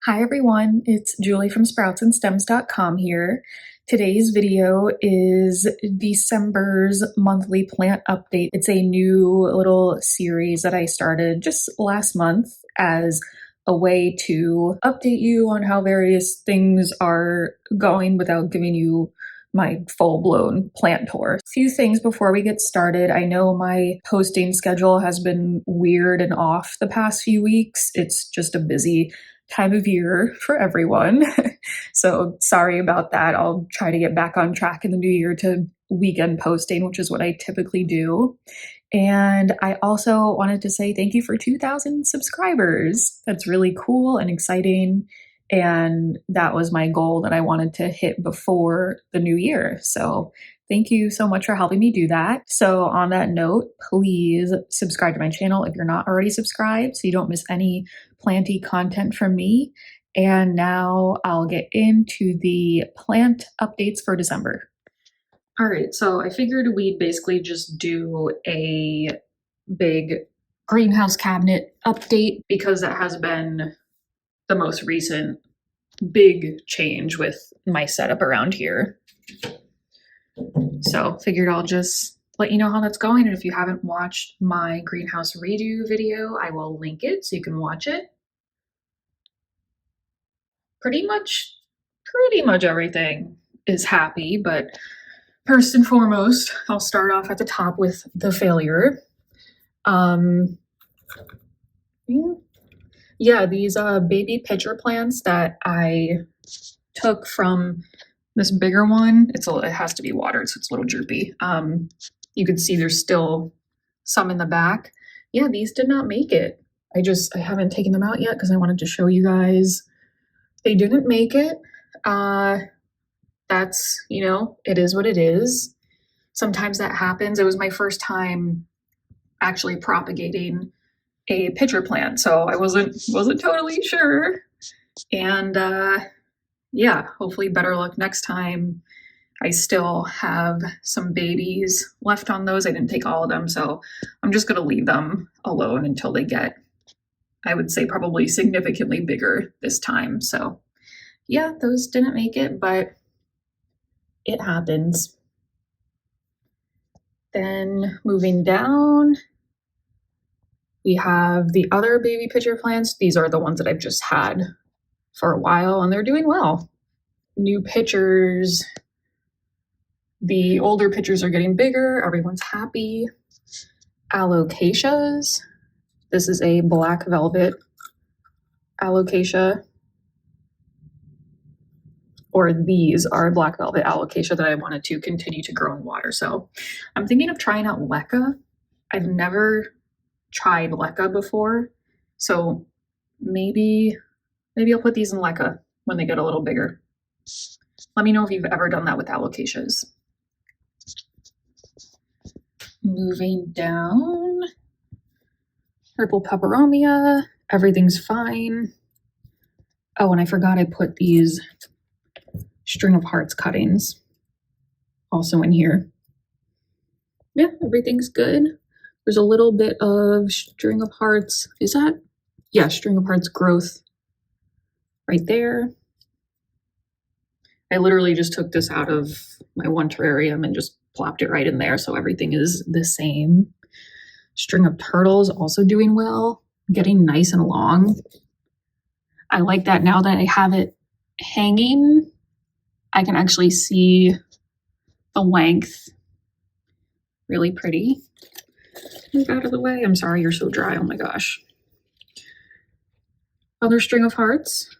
Hi everyone, it's Julie from sproutsandstems.com here. Today's video is December's monthly plant update. It's a new little series that I started just last month as a way to update you on how various things are going without giving you my full-blown plant tour. A few things before we get started. I know my posting schedule has been weird and off the past few weeks. It's just a busy time of year for everyone. So sorry about that. I'll try to get back on track in the new year to weekend posting, which is what I typically do. And I also wanted to say thank you for 2,000 subscribers. That's really cool and exciting. And that was my goal that I wanted to hit before the new year. So thank you so much for helping me do that. So on that note, please subscribe to my channel if you're not already subscribed so you don't miss any planty content from me. And now I'll get into the plant updates for December. All right, so I figured we'd basically just do a big greenhouse cabinet update because that has been the most recent big change with my setup around here. So figured I'll just let you know how that's going. And if you haven't watched my greenhouse redo video, I will link it so you can watch it. Pretty much everything is happy, but first and foremost, I'll start off at the top with the failure. Yeah, these baby pitcher plants that I took from this bigger one, it has to be watered, so it's a little droopy. You can see there's still some in the back. Yeah, these did not make it. I haven't taken them out yet because I wanted to show you guys. They didn't make it. That's, it is what it is. Sometimes that happens. It was my first time actually propagating a pitcher plant, so I wasn't totally sure. And yeah, hopefully better luck next time. I still have some babies left on those. I didn't take all of them, so I'm just gonna leave them alone until they get, I would say, probably significantly bigger this time. So yeah, those didn't make it, but it happens. Then moving down, we have the other baby pitcher plants. These are the ones that I've just had for a while, and they're doing well. New pitchers, the older pitchers are getting bigger. Everyone's happy. Alocasias. This is a black velvet alocasia. Or these are black velvet alocasia that I wanted to continue to grow in water. So I'm thinking of trying out leca. I've never tried leca before, so maybe I'll put these in leca when they get a little bigger. Let me know if you've ever done that with alocasias. Moving down, purple peperomia, everything's fine. Oh, and I forgot I put these string of hearts cuttings also in here. Yeah, everything's good. There's a little bit of string of hearts. Is that? Yeah, string of hearts growth right there. I literally just took this out of my one terrarium and just plopped it right in there, so everything is the same. String of turtles also doing well, getting nice and long. I like that now that I have it hanging, I can actually see the length. Really pretty. Move out of the way. I'm sorry, you're so dry. Oh my gosh. Other string of hearts.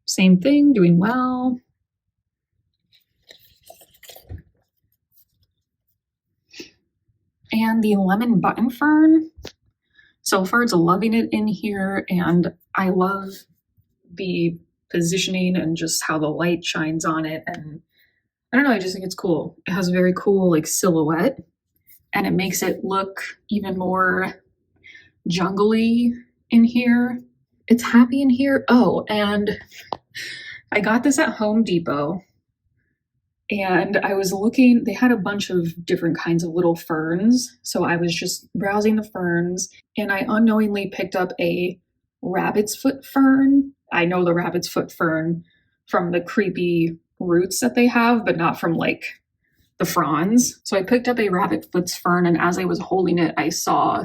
Same thing, doing well. And the lemon button fern. So far, it's loving it in here, and I love the positioning and just how the light shines on it. And I don't know, I just think it's cool. It has a very cool like silhouette, and it makes it look even more jungly in here. It's happy in here. Oh, and I got this at Home Depot, and I was looking, they had a bunch of different kinds of little ferns. So I was just browsing the ferns, and I unknowingly picked up a rabbit's foot fern. I know the rabbit's foot fern from the creepy roots that they have, but not from like the fronds. So I picked up a rabbit foot fern, and as I was holding it, I saw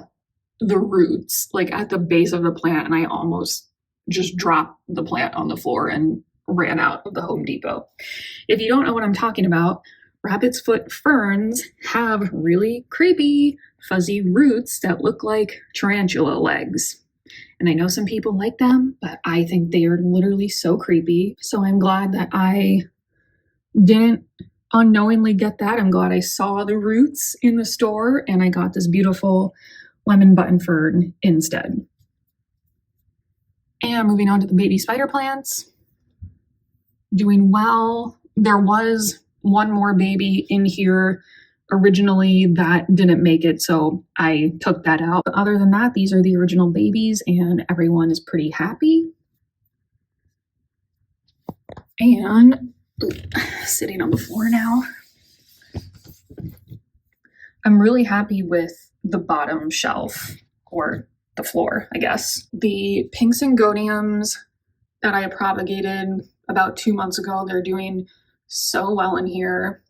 the roots like at the base of the plant, and I almost just dropped the plant on the floor and ran out of the Home Depot. If you don't know what I'm talking about, rabbit's foot ferns have really creepy fuzzy roots that look like tarantula legs. And I know some people like them, but I think they are literally so creepy. So I'm glad that I didn't unknowingly get that. I'm glad I saw the roots in the store and I got this beautiful lemon button fern instead. And moving on to the baby spider plants. Doing well. There was one more baby in here originally that didn't make it, so I took that out. But other than that, these are the original babies and everyone is pretty happy. And sitting on the floor now. I'm really happy with the bottom shelf, or the floor, I guess. The pink syngoniums that I propagated about 2 months ago, they're doing so well in here.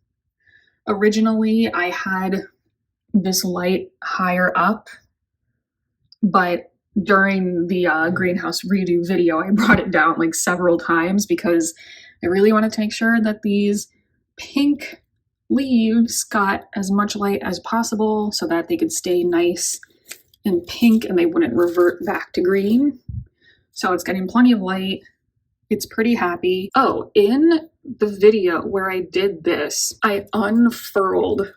Originally, I had this light higher up, but during the greenhouse redo video, I brought it down like several times because I really wanted to make sure that these pink leaves got as much light as possible so that they could stay nice and pink and they wouldn't revert back to green. So it's getting plenty of light. It's pretty happy. Oh, in the video where I did this, I unfurled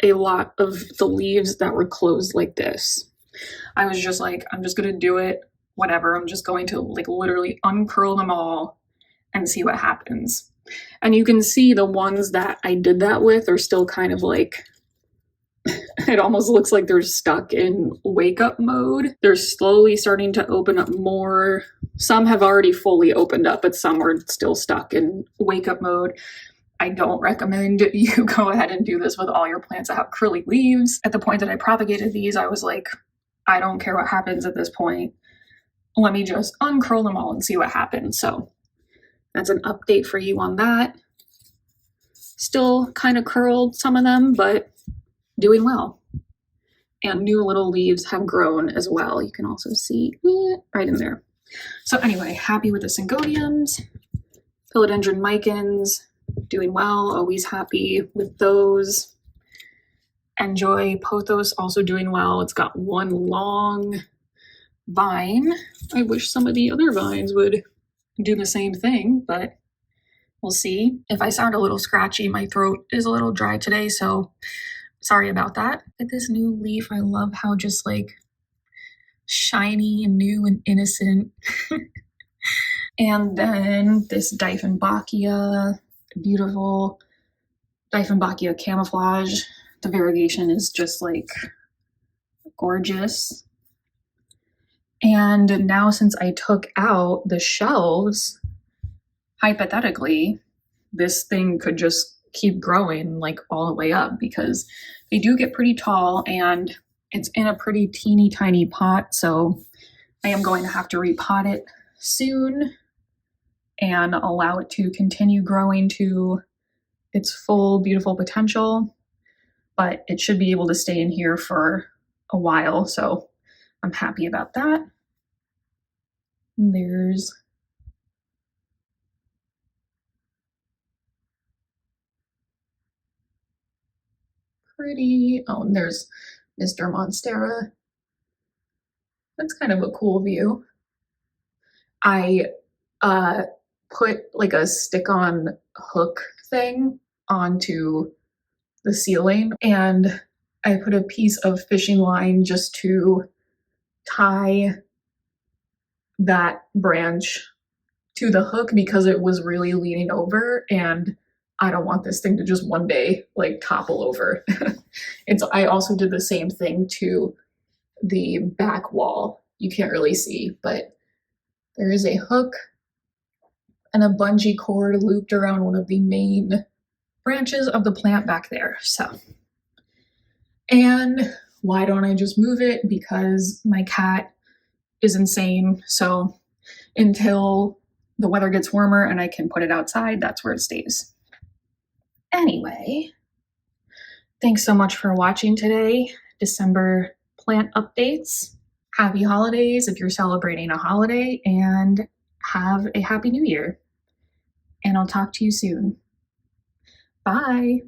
a lot of the leaves that were closed like this. I was just like, I'm just gonna do it, whatever. I'm just going to like literally uncurl them all and see what happens. And you can see the ones that I did that with are still kind of like, it almost looks like they're stuck in wake up mode. They're slowly starting to open up more. Some have already fully opened up, but some are still stuck in wake up mode. I don't recommend you go ahead and do this with all your plants that have curly leaves. At the point that I propagated these, I was like, I don't care what happens at this point. Let me just uncurl them all and see what happens. So that's an update for you on that. Still kind of curled, some of them, but doing well. And new little leaves have grown as well. You can also see right in there. So anyway, happy with the syngoniums. Philodendron micans, doing well, always happy with those. Enjoy pothos, also doing well. It's got one long vine. I wish some of the other vines would do the same thing, but we'll see. If I sound a little scratchy, my throat is a little dry today, so sorry about that. At this new leaf, I love how just like shiny and new and innocent. And then this Dieffenbachia, beautiful Dieffenbachia camouflage. The variegation is just like gorgeous. And now since I took out the shelves, hypothetically, this thing could just keep growing like all the way up because they do get pretty tall and it's in a pretty teeny tiny pot. So I am going to have to repot it soon and allow it to continue growing to its full beautiful potential. But it should be able to stay in here for a while. So I'm happy about that. And there's pretty, oh, and there's Mr. Monstera. That's kind of a cool view. I put like a stick-on hook thing onto the ceiling and I put a piece of fishing line just to tie that branch to the hook because it was really leaning over and I don't want this thing to just one day like topple over. I also did the same thing to the back wall. You can't really see, but there is a hook and a bungee cord looped around one of the main branches of the plant back there. So, and why don't I just move it? Because my cat is insane. So until the weather gets warmer and I can put it outside, that's where it stays. Anyway, thanks so much for watching today. December plant updates. Happy holidays if you're celebrating a holiday, and have a happy new year. And I'll talk to you soon. Bye.